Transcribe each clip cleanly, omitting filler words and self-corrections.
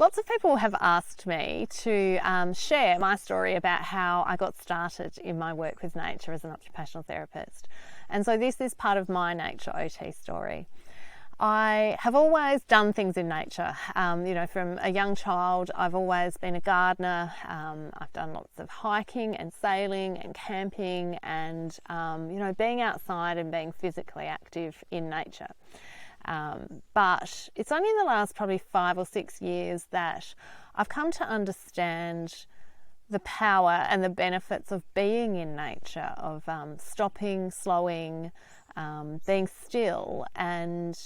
Lots of people have asked me to share my story about how I got started in my work with nature as an occupational therapist. And so this is part of my nature OT story. I have always done things in nature. From a young child, I've always been a gardener. I've done lots of hiking and sailing and camping and, being outside and being physically active in nature. But it's only in the last probably 5 or 6 years that I've come to understand the power and the benefits of being in nature, of stopping, slowing, being still and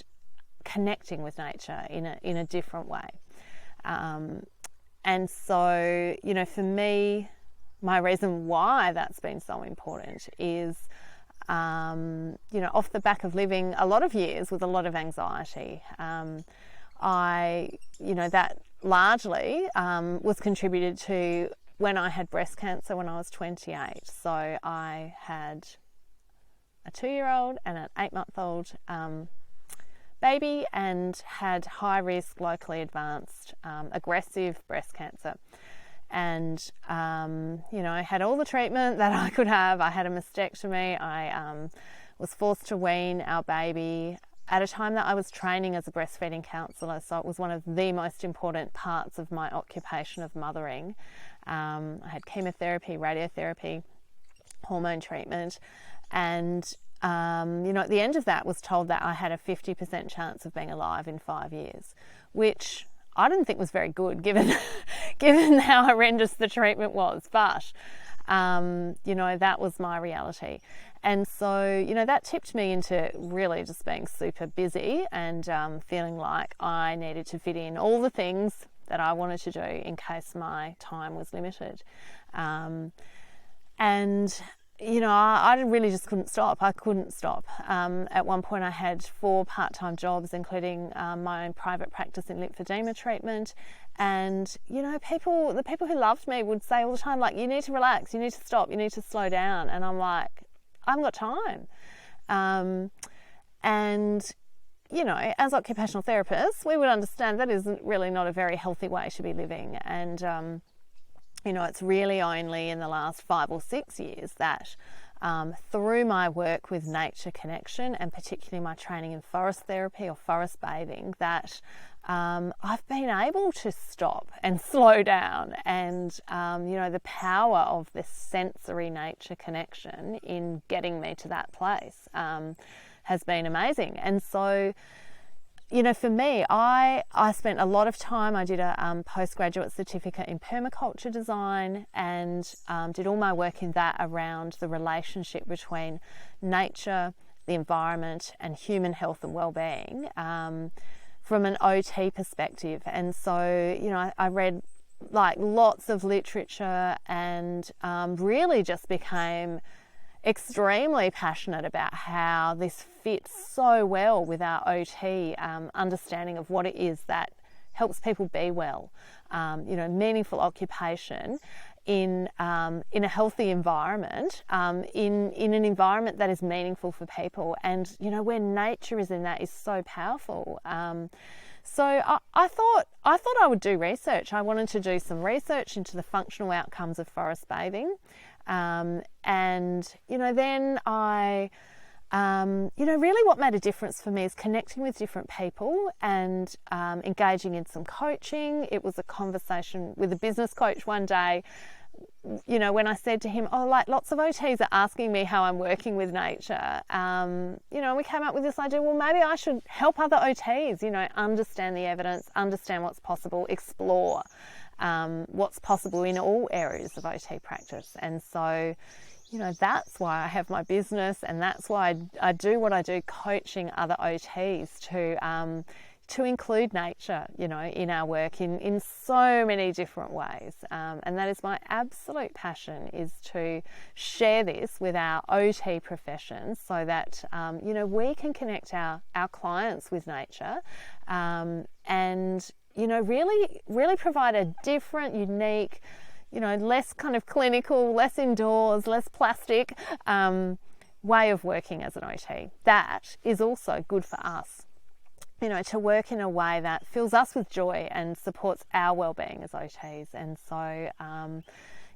connecting with nature in a different way. And so, for me, my reason why that's been so important is off the back of living a lot of years with a lot of anxiety. That largely was contributed to when I had breast cancer when I was 28. So I had a 2-year-old and an 8-month-old baby and had high risk, locally advanced, aggressive breast cancer. And, I had all the treatment that I could have. I had a mastectomy. I was forced to wean our baby at a time that I was training as a breastfeeding counsellor. So it was one of the most important parts of my occupation of mothering. I had chemotherapy, radiotherapy, hormone treatment. And, at the end of that was told that I had a 50% chance of being alive in 5 years, which I didn't think was very good given how horrendous the treatment was. But, that was my reality. And so, that tipped me into really just being super busy and feeling like I needed to fit in all the things that I wanted to do in case my time was limited. I really just couldn't stop. I couldn't stop. At one point I had 4 part-time jobs, including my own private practice in lymphedema treatment. And, the people who loved me would say all the time, like, you need to relax, you need to stop, you need to slow down. And I'm like, I haven't got time. As occupational therapists, we would understand that isn't really not a very healthy way to be living. And, it's really only in the last 5 or 6 years that through my work with nature connection and particularly my training in forest therapy or forest bathing that I've been able to stop and slow down and, the power of this sensory nature connection in getting me to that place has been amazing. And so, for me, I spent a lot of time. I did a postgraduate certificate in permaculture design and did all my work in that around the relationship between nature, the environment and human health and well-being from an OT perspective. And so, I read lots of literature and really just became extremely passionate about how this fits so well with our OT understanding of what it is that helps people be well, meaningful occupation in a healthy environment, in an environment that is meaningful for people, and where nature is in that is so powerful. So I thought I would do research. I wanted to do some research into the functional outcomes of forest bathing. Then I, really what made a difference for me is connecting with different people and engaging in some coaching. It was a conversation with a business coach one day, when I said to him, lots of OTs are asking me how I'm working with nature. We came up with this idea, well, maybe I should help other OTs, understand the evidence, understand what's possible, explore what's possible in all areas of OT practice. And so, that's why I have my business, and that's why I do what I do, coaching other OTs to include nature, in our work in so many different ways. And that is my absolute passion, is to share this with our OT professions so that, we can connect our clients with nature and really provide a different, unique, less kind of clinical, less indoors, less plastic way of working as an OT. That is also good for us. you know, to work in a way that fills us with joy and supports our well-being as OTs. And so,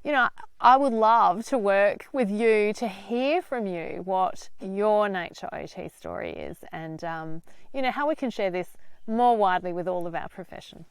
you know, I would love to work with you, to hear from you what your Nature OT story is, and, you know, how we can share this more widely with all of our profession.